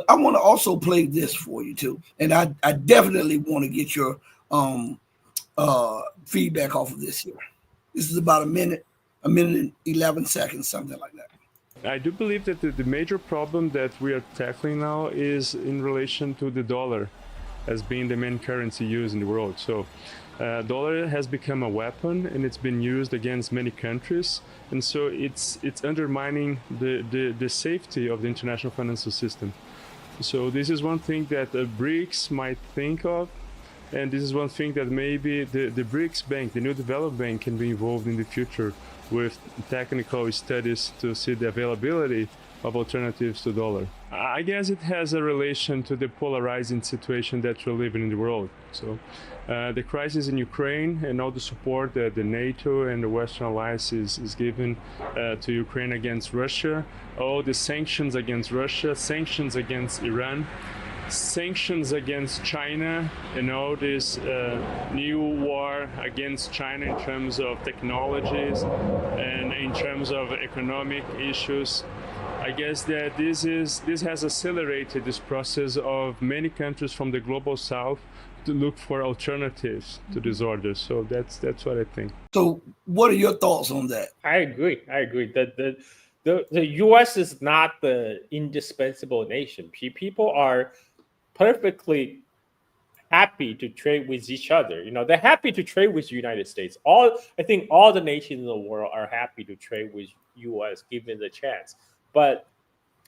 I want to also play this for you too, and I definitely want to get your feedback off of this here. This is about a minute and 11 seconds, something like that. I do believe that the major problem that we are tackling now is in relation to the dollar as being the main currency used in the world. So dollar has become a weapon and it's been used against many countries. And so it's undermining the safety of the international financial system. So this is one thing that the BRICS might think of. And this is one thing that maybe the BRICS Bank, the New Development Bank, can be involved in the future with technical studies to see the availability of alternatives to dollar. I guess it has a relation to the polarizing situation that we're living in the world. So the crisis in Ukraine and all the support that the NATO and the Western Alliance is giving to Ukraine against Russia, all the sanctions against Russia, sanctions against Iran, sanctions against China, and all this new war against China in terms of technologies and in terms of economic issues. I guess that this has accelerated this process of many countries from the global south to look for alternatives to this order. So that's what I think. So what are your thoughts on that? I agree. That the U.S. is not the indispensable nation. People are perfectly happy to trade with each other. They're happy to trade with the United States. I think all the nations in the world are happy to trade with U.S. given the chance. But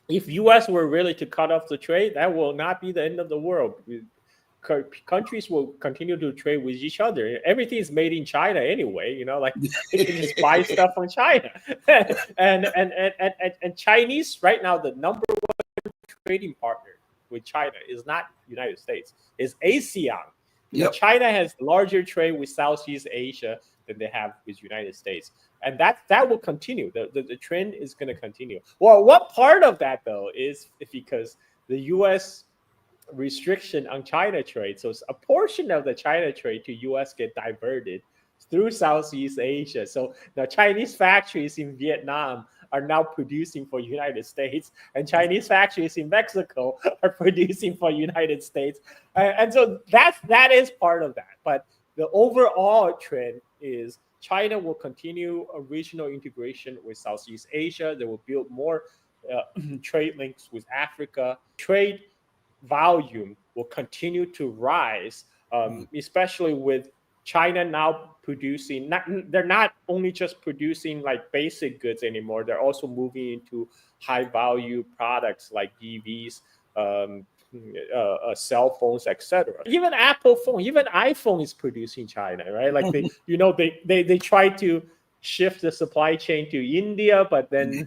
if U.S. were really to cut off the trade, that will not be the end of the world. Countries will continue to trade with each other. Everything is made in China anyway. Like they can just buy stuff from China. and Chinese right now, the number one trading partner with China is not United States, it's ASEAN. Yep. China has larger trade with Southeast Asia than they have with United States. And that will continue. The trend is going to continue. Well, what part of that, though, is because the U.S. restriction on China trade. So a portion of the China trade to U.S. get diverted through Southeast Asia. So the Chinese factories in Vietnam are now producing for United States, and Chinese factories in Mexico are producing for United States. And so that is part of that. But the overall trend is China will continue a regional integration with Southeast Asia. They will build more trade links with Africa. Trade volume will continue to rise, especially with China now producing. They're not only just producing like basic goods anymore. They're also moving into high value products like EVs, cell phones, etc. Even Apple phone, even iPhone is produced in China, right? Like they try to shift the supply chain to India, but then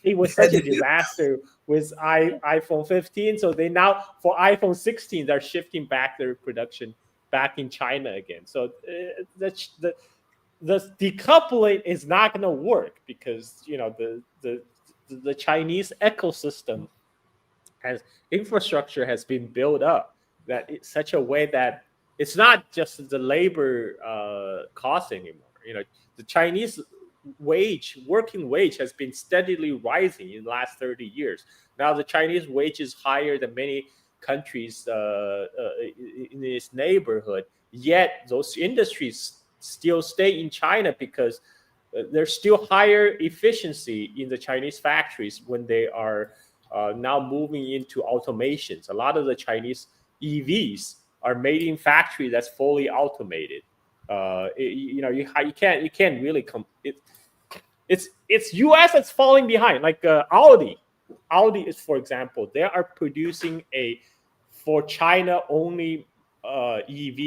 it was such a disaster with iPhone 15. So they now, for iPhone 16, they're shifting back their production back in China again. So the decoupling is not going to work because the Chinese ecosystem has infrastructure has been built up that it's such a way that it's not just the labor cost anymore. The Chinese working wage has been steadily rising in the last 30 years. Now the Chinese wage is higher than many countries in its neighborhood. Yet those industries still stay in China because there's still higher efficiency in the Chinese factories when they are now moving into automations. A lot of the Chinese EVs are made in factory that's fully automated. You can't really it's US that's falling behind. Like Audi is, for example, they are producing a for China only EV.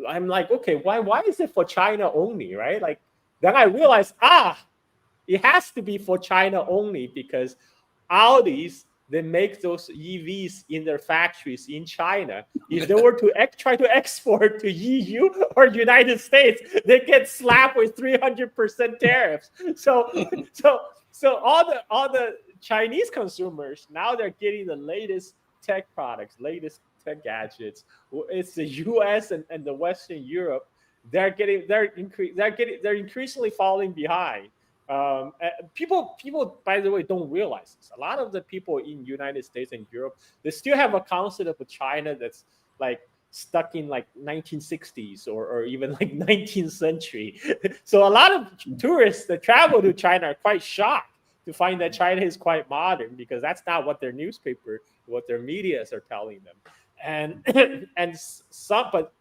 I'm like, okay, why is it for China only, right? Like then I realized it has to be for China only because Audis, they make those EVs in their factories in China. If they were to try to export to EU or United States, they get slapped with 300% tariffs. So all the Chinese consumers now they're getting the latest tech products, latest tech gadgets. It's the US and the Western Europe. They're increasingly falling behind. People, by the way, don't realize this. A lot of the people in United States and Europe, they still have a concept of China that's like stuck in like 1960s or even like 19th century. So a lot of tourists that travel to China are quite shocked to find that China is quite modern because that's not what their newspaper, what their medias are telling them. And and some, but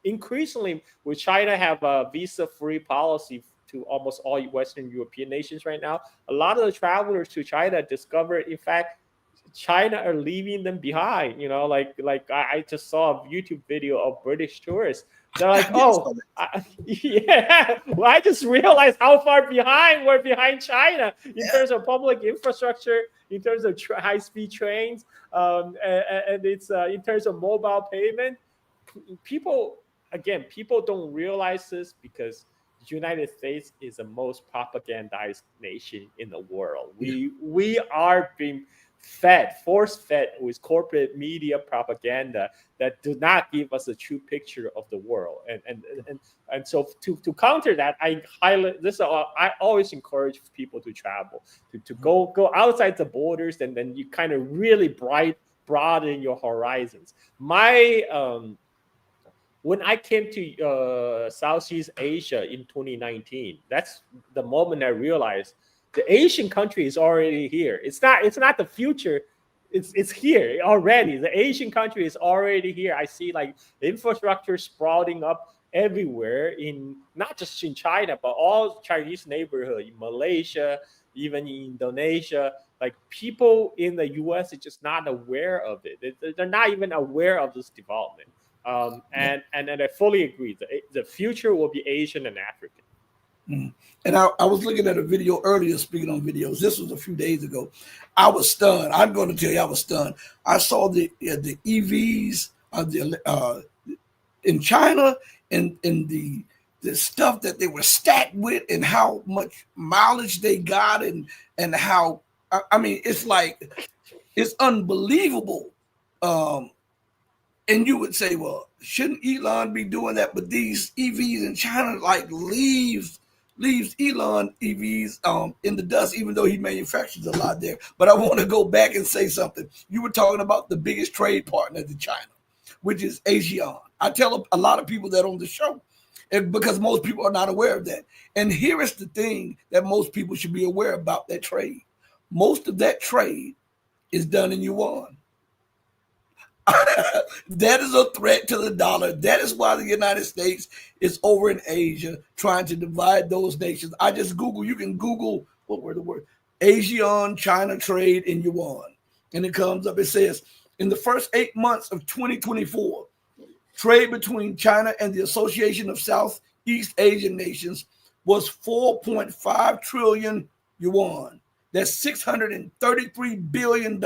increasingly, with China have a visa-free policy to almost all Western European nations right now, a lot of the travelers to China discover, in fact, China are leaving them behind. I just saw a YouTube video of British tourists. They're like, Yes. oh, yeah. Well, I just realized how far behind we're behind China in Yeah. terms of public infrastructure, in terms of high-speed trains, and it's in terms of mobile payment. People, again, people don't realize this because the United States is the most propagandized nation in the world. Yeah. We are being force fed with corporate media propaganda that do not give us a true picture of the world. And so to counter that, I always encourage people to travel, to go outside the borders, and then you kind of really broaden your horizons. When I came to Southeast Asia in 2019, that's the moment I realized the Asian country is already here. It's not the future. It's here already. The Asian country is already here. I see like infrastructure sprouting up everywhere, in not just in China, but all Chinese neighborhood, in Malaysia, even in Indonesia. Like, people in the US are just not aware of it. They're not even aware of this development. Yeah. And I fully agree. The future will be Asian and African. Mm. And I was looking at a video earlier, speaking on videos. This was a few days ago. I was stunned. I'm going to tell you, I was stunned. I saw the EVs in China, and the stuff that they were stacked with, and how much mileage they got, and how, I mean, it's like, it's unbelievable. Um, and you would say, well, shouldn't Elon be doing that? But these EVs in China like leaves Elon EVs in the dust, even though he manufactures a lot there. But I want to go back and say something. You were talking about the biggest trade partner to China, which is ASEAN. I tell a lot of people that on the show, because most people are not aware of that. And here is the thing that most people should be aware about that trade. Most of that trade is done in yuan. That is a threat to the dollar. That is why the United States is over in Asia trying to divide those nations. I just Google, you can Google, what were the words? ASEAN China trade in yuan. And it comes up, it says, in the first 8 months of 2024, trade between China and the Association of Southeast Asian Nations was 4.5 trillion yuan. That's $633 billion.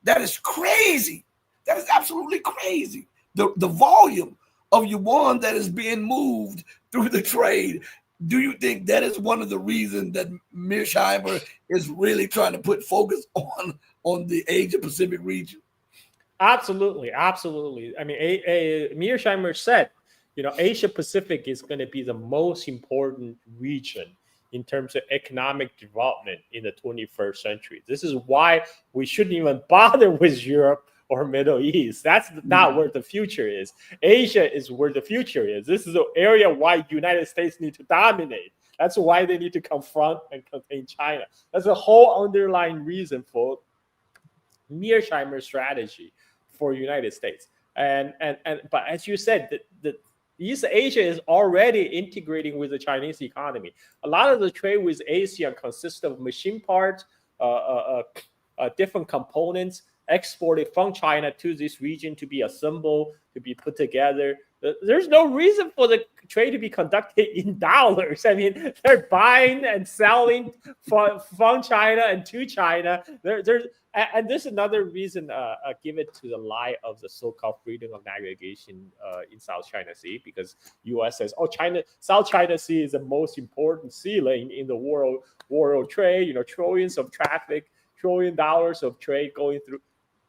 That is crazy. That is absolutely crazy. The volume of yuan that is being moved through the trade. Do you think that is one of the reasons that Mearsheimer is really trying to put focus on the Asia Pacific region? Absolutely, absolutely. I mean, Mearsheimer said, Asia Pacific is going to be the most important region in terms of economic development in the 21st century. This is why we shouldn't even bother with Europe or Middle East. That's not where the future is. Asia is where the future is. This is the area why United States need to dominate. That's why they need to confront and contain China. That's the whole underlying reason for Mearsheimer's strategy for United States. But as you said, the East Asia is already integrating with the Chinese economy. A lot of the trade with Asia consists of machine parts, different components exported from China to this region to be assembled, to be put together. There's no reason for the trade to be conducted in dollars. I mean, they're buying and selling from China and to China. And there's another reason, give it to the lie of the so-called freedom of navigation in South China Sea, because U.S. says, South China Sea is the most important sea lane in the world trade. Trillions of traffic, $1 trillion of trade going through.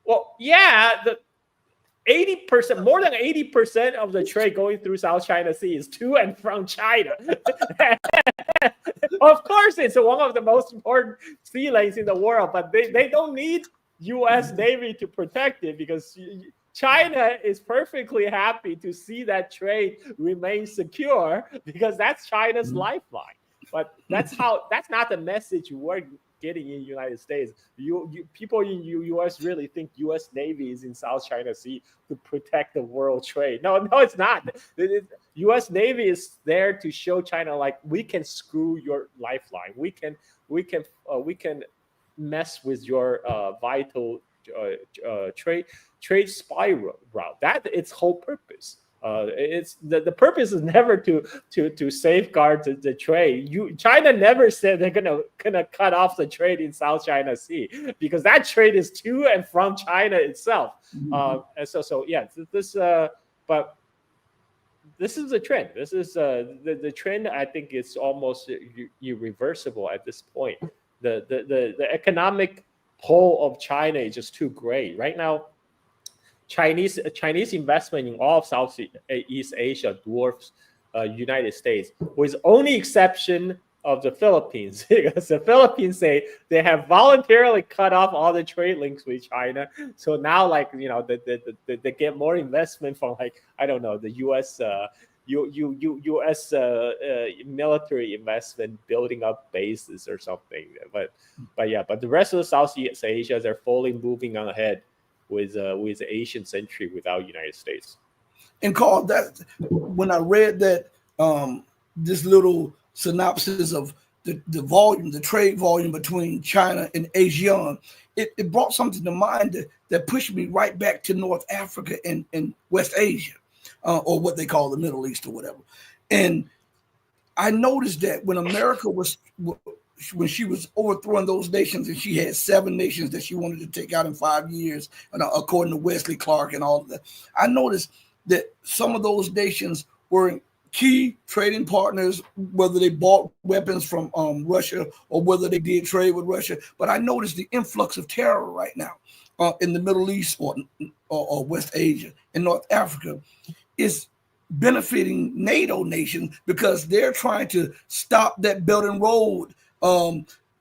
Well, yeah, 80%, more than 80% of the trade going through South China Sea is to and from China. Of course, it's one of the most important sea lanes in the world, but they don't need U.S. Navy to protect it because China is perfectly happy to see that trade remain secure because that's China's lifeline. But that's not the message we're getting in the United States. People in U.S. really think U.S. Navy is in South China Sea to protect the world trade. No, it's not. U.S. Navy is there to show China like we can screw your lifeline. We can mess with your vital trade spy route. That its whole purpose. It's the purpose is never to safeguard the trade. China never said they're gonna cut off the trade in South China Sea because that trade is to and from China itself. And so yeah, but this is a trend. This is the trend. I think it's almost irreversible at this point. The economic pull of China is just too great right now. Chinese investment in all of Southeast Asia dwarfs United States, with only exception of the Philippines, because the Philippines say they have voluntarily cut off all the trade links with China. So now, like they get more investment from I don't know the U.S. U.S. Military investment building up bases or something. But the rest of the Southeast Asia they're fully moving on ahead with the Asian century without United States. And Carl, that when I read that this little synopsis of the volume, the trade volume between China and ASEAN, it brought something to mind that pushed me right back to North Africa and West Asia, or what they call the Middle East or whatever. And I noticed that when she was overthrowing those nations, and she had 7 nations that she wanted to take out in 5 years, according to Wesley Clark and all of that, I noticed that some of those nations were key trading partners, whether they bought weapons from Russia or whether they did trade with Russia. But I noticed the influx of terror right now in the Middle East or West Asia and North Africa is benefiting NATO nations because they're trying to stop that Belt and Road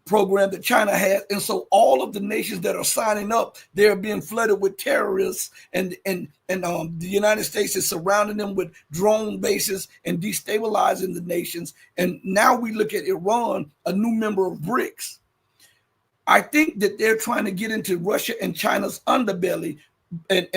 program that China has. And so all of the nations that are signing up, they're being flooded with terrorists, and the United States is surrounding them with drone bases and destabilizing the nations. And now we look at Iran, a new member of BRICS. I think that they're trying to get into Russia and China's underbelly, and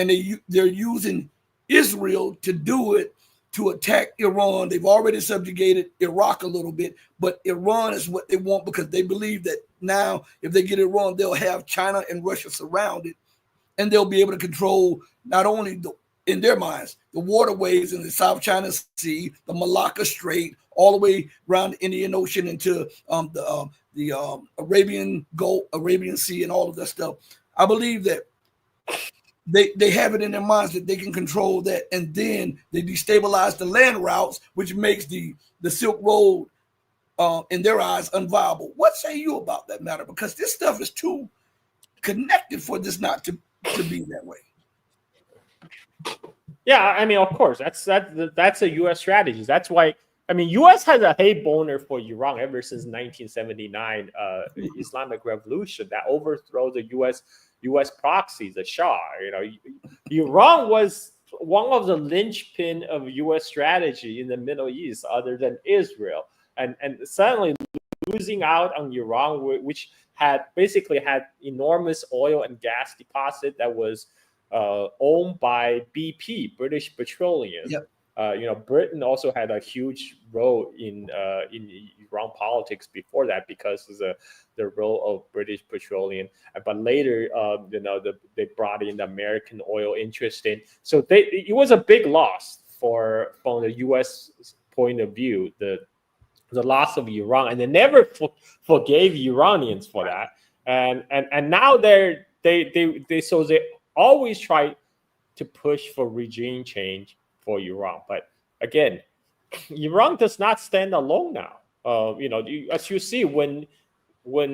they're using Israel to do it, to attack Iran. They've already subjugated Iraq a little bit, but Iran is what they want because they believe that now if they get Iran, they'll have China and Russia surrounded, and they'll be able to control not only in their minds, the waterways in the South China Sea, the Malacca Strait, all the way around the Indian Ocean into the Arabian Gulf, Arabian Sea, and all of that stuff. I believe that they have it in their minds that they can control that, and then they destabilize the land routes, which makes the Silk Road, in their eyes, unviable. What say you about that matter? Because this stuff is too connected for this not to be that way. Yeah, I mean, of course, that's a U.S. strategy. That's why, I mean, U.S. has a hate boner for Iran ever since 1979 Islamic Revolution that overthrew the U.S. proxy, the Shah. Iran was one of the linchpin of U.S. strategy in the Middle East, other than Israel, and suddenly losing out on Iran, which basically had enormous oil and gas deposit that was owned by BP, British Petroleum. Yep. Britain also had a huge role in Iran politics before that because of the role of British Petroleum. But later, they brought in the American oil interest in. So it was a big loss from the U.S. point of view, the loss of Iran, and they never forgave Iranians for that. And now they always try to push for regime change for Iran. But again, Iran does not stand alone now. As you see, when when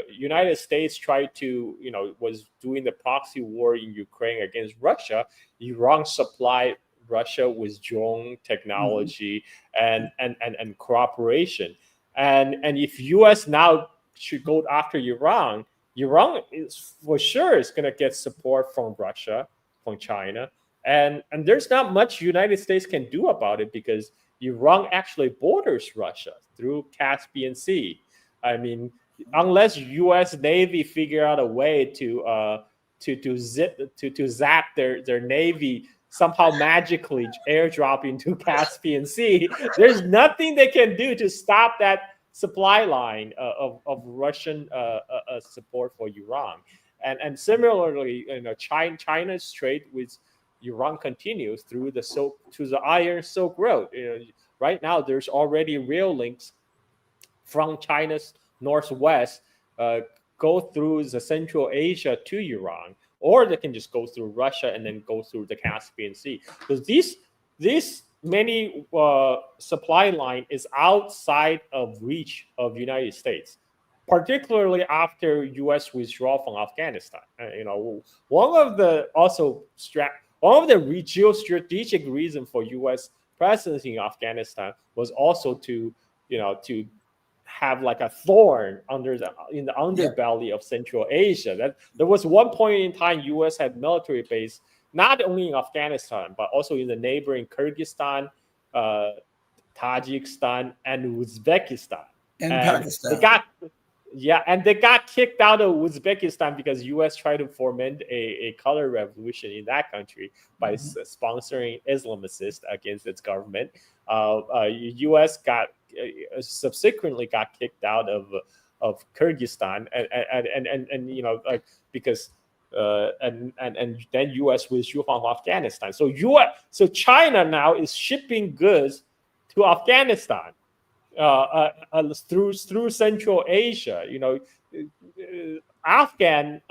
United States tried to, was doing the proxy war in Ukraine against Russia, Iran supplied Russia with drone Mhm. technology and cooperation. And if US now should go after Iran, Iran is for sure is going to get support from Russia, from China, and there's not much United States can do about it because Iran actually borders Russia through Caspian Sea. I mean, unless U.S. Navy figure out a way to zap their navy somehow magically airdrop into Caspian Sea, there's nothing they can do to stop that supply line of Russian support for Iran. And similarly, China's trade with Iran continues through the Iron Silk Road. Right now, there's already rail links from China's northwest, uh, go through the Central Asia to Iran, or they can just go through Russia and then go through the Caspian Sea. Because these many supply line is outside of reach of United States, particularly after U.S. withdrawal from Afghanistan. One of the one of the geostrategic reason for U.S. presence in Afghanistan was also to have like a thorn in the Yeah. underbelly of Central Asia. That there was one point in time U.S. had military base not only in Afghanistan but also in the neighboring Kyrgyzstan, uh, Tajikistan, and Uzbekistan. And And they Pakistan. got yeah, and they got kicked out of Uzbekistan because U.S. tried to foment a color revolution in that country by Mhm. sponsoring Islamists against its government. U.S. got subsequently got kicked out of Kyrgyzstan, and like because and then U.S. withdrew from Afghanistan. So China now is shipping goods to Afghanistan through Central Asia. Afghan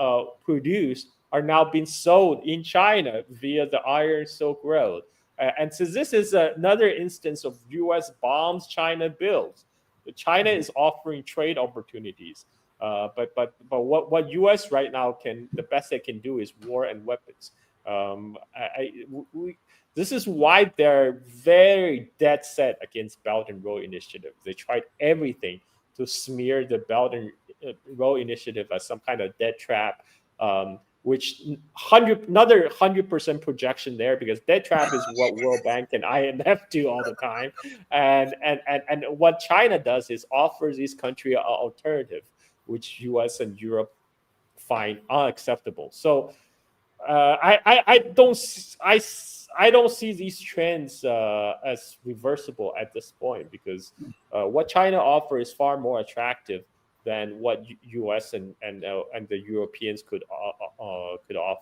produce are now being sold in China via the Iron Silk Road. And so this is another instance of U.S. bombs China builds. China is offering trade opportunities, but what U.S. right now the best they can do is war and weapons. This is why they're very dead set against Belt and Road Initiative. They tried everything to smear the Belt and Road Initiative as some kind of dead trap, which another 100% projection there because dead trap is what World Bank and IMF do all the time, and what China does is offers this country an alternative, which U.S. and Europe find unacceptable. So I don't see these trends as reversible at this point because what China offers is far more attractive than what U.S. and the Europeans could